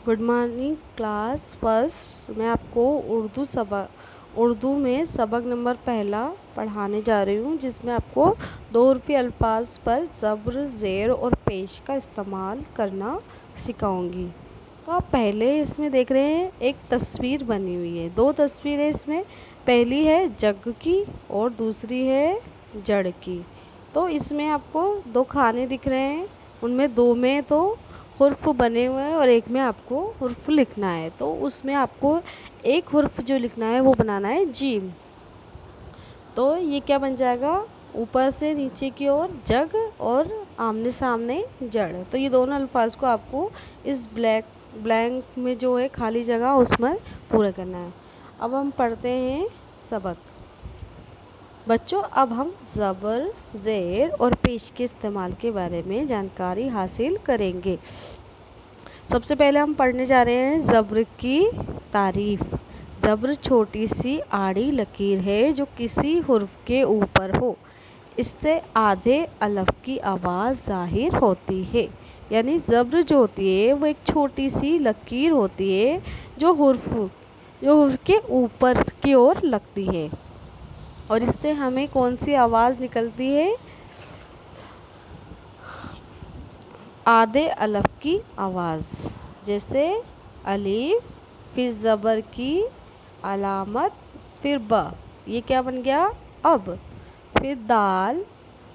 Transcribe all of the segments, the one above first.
Good morning class first. मैं आपको उर्दू में सबक नंबर पहला पढ़ाने जा रही हूँ, जिसमें आपको 2 उर्फी अल्फाज पर ज़ब्र, ज़ेर और पेश का इस्तेमाल करना सिखाऊंगी। तो आप पहले इसमें देख रहे हैं एक तस्वीर बनी हुई है, 2 तस्वीरें इसमें। पहली है जग की और दूसरी है जड़ की। तो इसमें आपको 2 खाने दिख रहे हैं, उनमें 2 में तो हुर्फ बने हुए हैं और एक में आपको हुर्फ लिखना है। तो उसमें आपको एक हुर्फ जो लिखना है वो बनाना है जीम। तो ये क्या बन जाएगा, ऊपर से नीचे की ओर जग और आमने सामने जड़। तो ये दोनों अल्फाज को आपको इस ब्लैंक में जो है खाली जगह उसमें पूरा करना है। अब हम पढ़ते हैं सबक। बच्चों, अब हम ज़बर, ज़ेर और पेश के इस्तेमाल के बारे में जानकारी हासिल करेंगे। सबसे पहले हम पढ़ने जा रहे हैं ज़ब्र की तारीफ। ज़ब्र छोटी सी आड़ी लकीर है जो किसी हुर्फ के ऊपर हो। इससे आधे अलफ की आवाज़ ज़ाहिर होती है। यानी ज़ब्र जो होती है वो एक छोटी सी लकीर होती है जो हुर्फ के ऊपर की ओर लगती है, और इससे हमें कौन सी आवाज़ निकलती है, आधे अलफ की आवाज़। जैसे अलीफ, फिर ज़बर की अलामत, फिर ब, ये क्या बन गया अब। फिर दाल,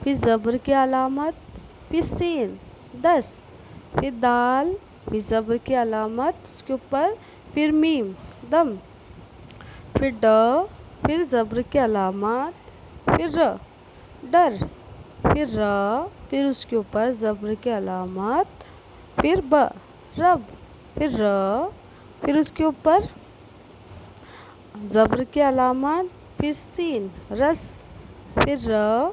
फिर ज़बर की अलामत, फिर सीन 10, फिर दाल, फिर ज़बर की अलामत उसके ऊपर, फिर मीम दम, फिर ड, फिर ज़बर की अलामत, फिर र डर, फिर र, फिर उसके ऊपर ज़बर की अलामत, फिर ब रब, फिर र, फिर उसके ऊपर ज़बर की अलामत, फिर सीन रस, फिर र,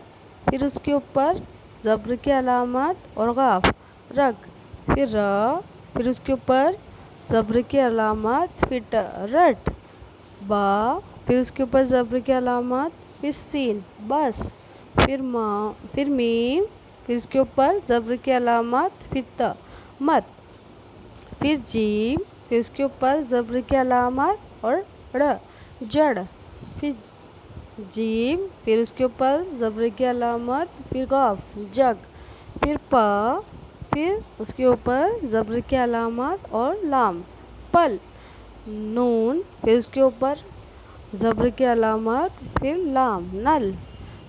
फिर उसके ऊपर ज़बर की अलामत और गाफ रग, फिर र, फिर उसके ऊपर ज़बर की अलामत, फिर ट रट, बा, फिर उसके ऊपर ज़बर की अलामत, फिर सीन बस, फिर मीम, फिर इसके ऊपर ज़बर की अलामत, फिर त मत, फिर जीम, फिर इसके ऊपर ज़बर की अलामत और ड़ जड़, फिर जीम, फिर उसके ऊपर ज़बर की अलामत, फिर गाफ जग, फिर प, फिर उसके ऊपर ज़बर की अलामत और लाम पल, नून, फिर उसके ऊपर ज़बर की अलामत, फिर लाम नल,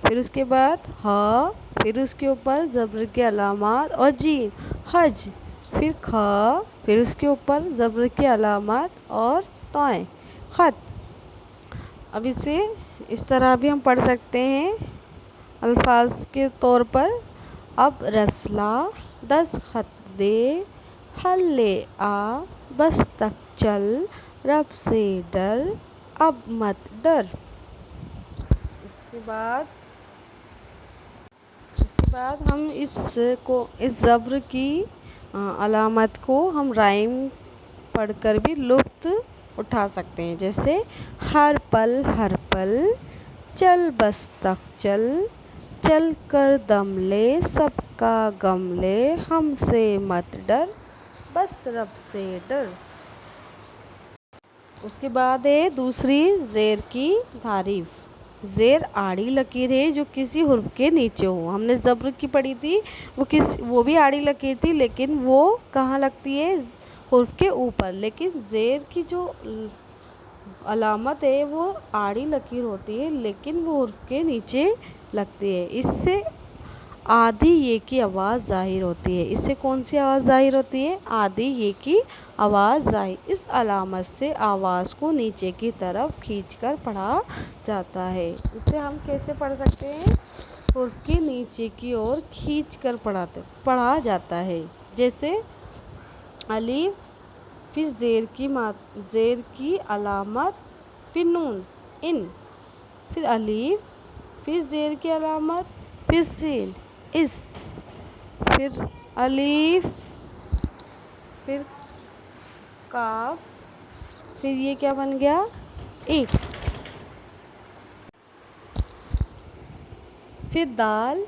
फिर उसके बाद ह, फिर उसके ऊपर ज़बर की अलामत और जीम हज, फिर ख, फिर उसके ऊपर ज़बर की अलामत और तोय खत। अब इसे इस तरह भी हम पढ़ सकते हैं अल्फाज के तौर पर। अब रसला 10 खत दे, हल ले आ, बस तक चल, रब से डर, अब मत डर। इसके बाद हम इस ज़ब्र की अलामत को हम राइम पढ़कर भी लुत्फ़ उठा सकते हैं। जैसे हर पल चल बस तक चल, चल कर दम ले सबका गम ले, हमसे मत डर, बस रब से डर। उसके बाद है दूसरी ज़ेर की तारीफ। ज़ेर आड़ी लकीर है जो किसी हुर्फ के नीचे हो। हमने ज़ब्र की पढ़ी थी, वो भी आड़ी लकीर थी, लेकिन वो कहाँ लगती है, हुर्फ के ऊपर। लेकिन ज़ेर की जो अलामत है वो आड़ी लकीर होती है, लेकिन वो हुर्फ के नीचे लगती है। इससे आधी ये की आवाज़ ज़ाहिर होती है। इससे कौन सी आवाज़ ज़ाहिर होती है, आधी ये की आवाज़ ज़ाहिर। इस अलामत से आवाज़ को नीचे की तरफ खींचकर पढ़ा जाता है। इसे हम कैसे पढ़ सकते हैं, हुर्फ के नीचे की ओर खींचकर पढ़ा जाता है। जैसे अलीफ, फिर ज़ेर की अलामत, फिर नून इन, फिर अलीफ, फिर ज़ेर की अलामत, फिर सीन इस, फिर अलीफ, फिर काफ, फिर ये क्या बन गया एक, फिर दाल,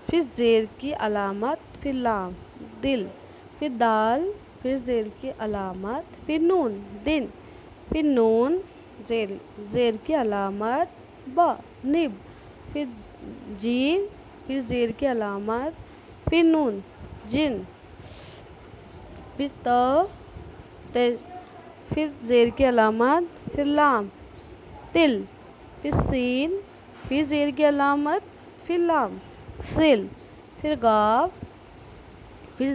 फिर ज़ेर की अलामत, फिर लाम दिल, फिर दाल, फिर ज़ेर की अलामत, फिर नून, दिन, फिर नून ज़ेर, ज़ेर की अलामत ब, निब, फिर जीम, फिर ज़ेर की अलामत, फिर नून, जिन, फिर त, फिर ज़ेर की अलामत, फिर लाम, तिल, फिर सीन, फिर ज़ेर की अलामत, फिर लाम, सिल, फिर गाफ, फिर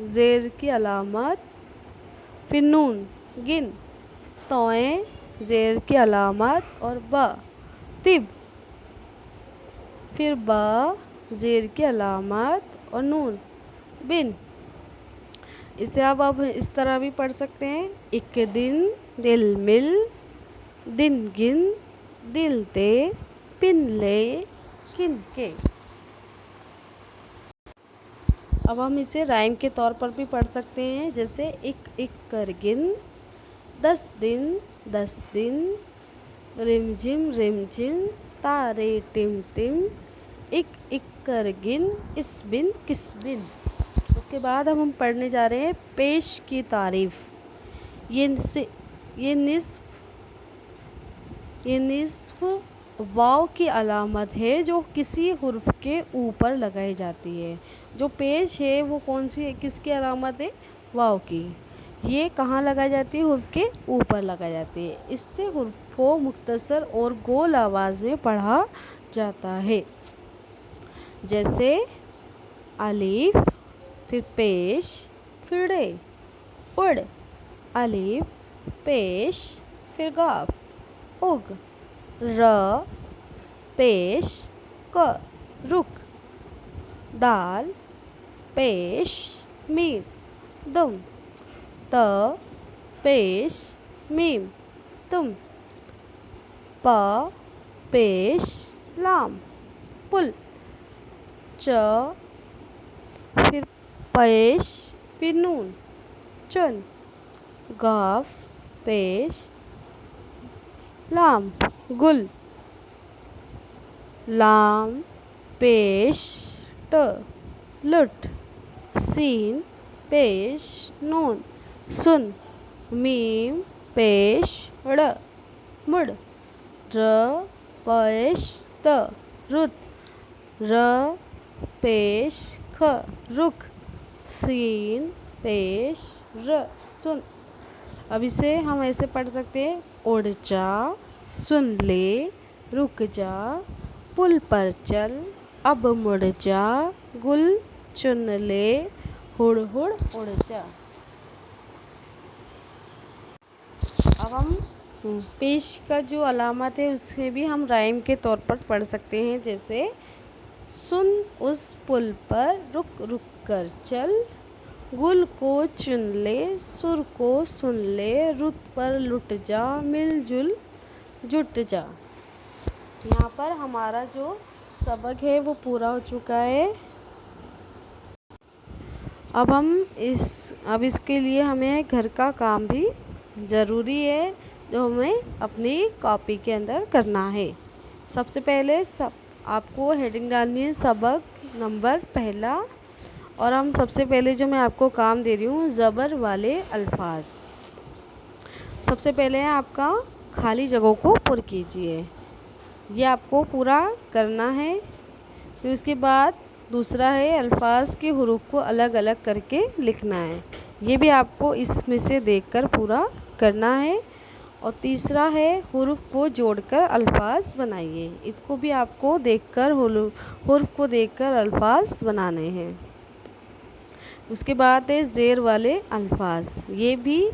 ज़ेर की अलामत, फिर नून, गिन, तोए, ज़ेर की अलामत और ब, तिब, फिर ब, ज़ेर की अलामत और नून, बिन। इसे आप अब इस तरह भी पढ़ सकते हैं, एक दिन, दिल मिल, दिन गिन, दिल दे, पिन ले, किन के। अब हम इसे राइम के तौर पर भी पढ़ सकते हैं, जैसे एक कर गिन, 10 दिन, रिमझिम, तारे टिम टिम, एक कर गिन, इस बिन किस बिन। उसके बाद हम पढ़ने जा रहे हैं पेश की तारीफ। ये निस्फ वाव की अलामत है जो किसी हुर्फ के ऊपर लगाई जाती है। जो पेश है वो कौन सी है, किसकी अलामत है, वाव की। ये कहाँ लगाई जाती है, हुर्फ के ऊपर लगाई जाती है। इससे हुर्फ को मुख्तसर और गोल आवाज़ में पढ़ा जाता है, जैसे अलीफ, फिर पेश, फिर रे, उड़, अलीफ, पेश, फिर गाफ, उग, र, पेश, क, रुक, दाल, पेश, मीम, दुम, त, पेश, मीम, तुम, प, पेश, लाम, पुल, च, फिर पेश, फिर नून, चुन, गाफ, पेश, लाम, गुल, लाम, पेश, ट, लुट, सीन, पेश, नून, सुन, मीम, पेश, ड़, मुड़, र, पेश, त, रुत, र, पेश, ख, रुख, सीन, पेश, र, सुन। अब इसे हम ऐसे पढ़ सकते हैं, उड़ जा, सुन ले, रुक जा, पुल पर चल, अब मुड़ जा, गुल चुन ले, हुड़ हुड़ उड़ जा। अब हम पेश का जो अलामत है उसे भी हम राइम के तौर पर पढ़ सकते हैं, जैसे सुन उस पुल पर, रुक रुक कर चल, गुल को चुन ले, सुर को सुन ले, रुत पर लुट जा, मिलजुल जुट जा। यहाँ पर हमारा जो सबक है वो पूरा हो चुका है। अब इसके लिए हमें घर का काम भी ज़रूरी है, जो हमें अपनी कॉपी के अंदर करना है। सबसे पहले आपको हेडिंग डालनी है, सबक नंबर पहला। और हम सबसे पहले जो मैं आपको काम दे रही हूँ, ज़बर वाले अल्फाज। सबसे पहले है आपका खाली जगहों को पुर कीजिए, ये आपको पूरा करना है। फिर उसके बाद दूसरा है अल्फाज के हुरूफ को अलग अलग करके लिखना है, ये भी आपको इसमें से देखकर पूरा करना है। और तीसरा है हुरूफ को जोड़कर अल्फाज बनाइए, इसको भी आपको देखकर हुरूफ को देखकर अल्फाज बनाने हैं। उसके बाद है ज़ेर वाले अल्फाज, ये भी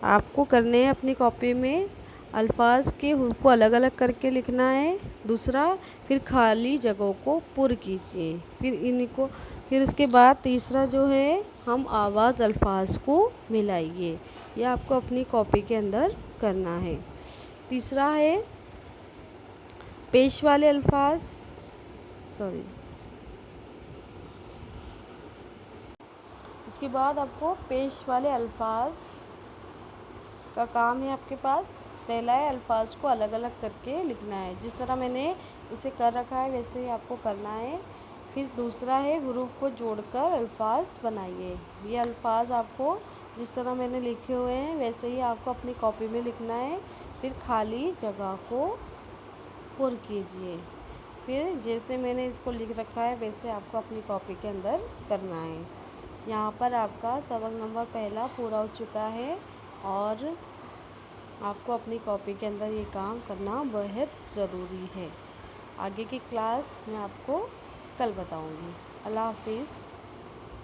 आपको करने हैं अपनी कॉपी में। अल्फाज के हुरूफ को अलग अलग करके लिखना है। दूसरा, फिर खाली जगहों को पुर कीजिए। फिर इसके बाद तीसरा जो है, हम आवाज़ अल्फाज को मिलाइए, ये आपको अपनी कॉपी के अंदर करना है। तीसरा है पेश वाले अल्फाज, उसके बाद आपको पेश वाले अल्फाज का काम है आपके पास। पहला है अल्फाज को अलग अलग करके लिखना है, जिस तरह मैंने इसे कर रखा है वैसे ही आपको करना है। फिर दूसरा है हरूफ को जोड़कर अल्फाज बनाइए। ये अल्फाज आपको जिस तरह मैंने लिखे हुए हैं वैसे ही आपको अपनी कॉपी में लिखना है। फिर खाली जगह को पुर कीजिए। फिर जैसे मैंने इसको लिख रखा है वैसे आपको अपनी कॉपी के अंदर करना है। यहाँ पर आपका सबक नंबर पहला पूरा हो चुका है और आपको अपनी कॉपी के अंदर ये काम करना बेहद ज़रूरी है। आगे की क्लास मैं आपको कल बताऊँगी। अल्लाह हाफिज़।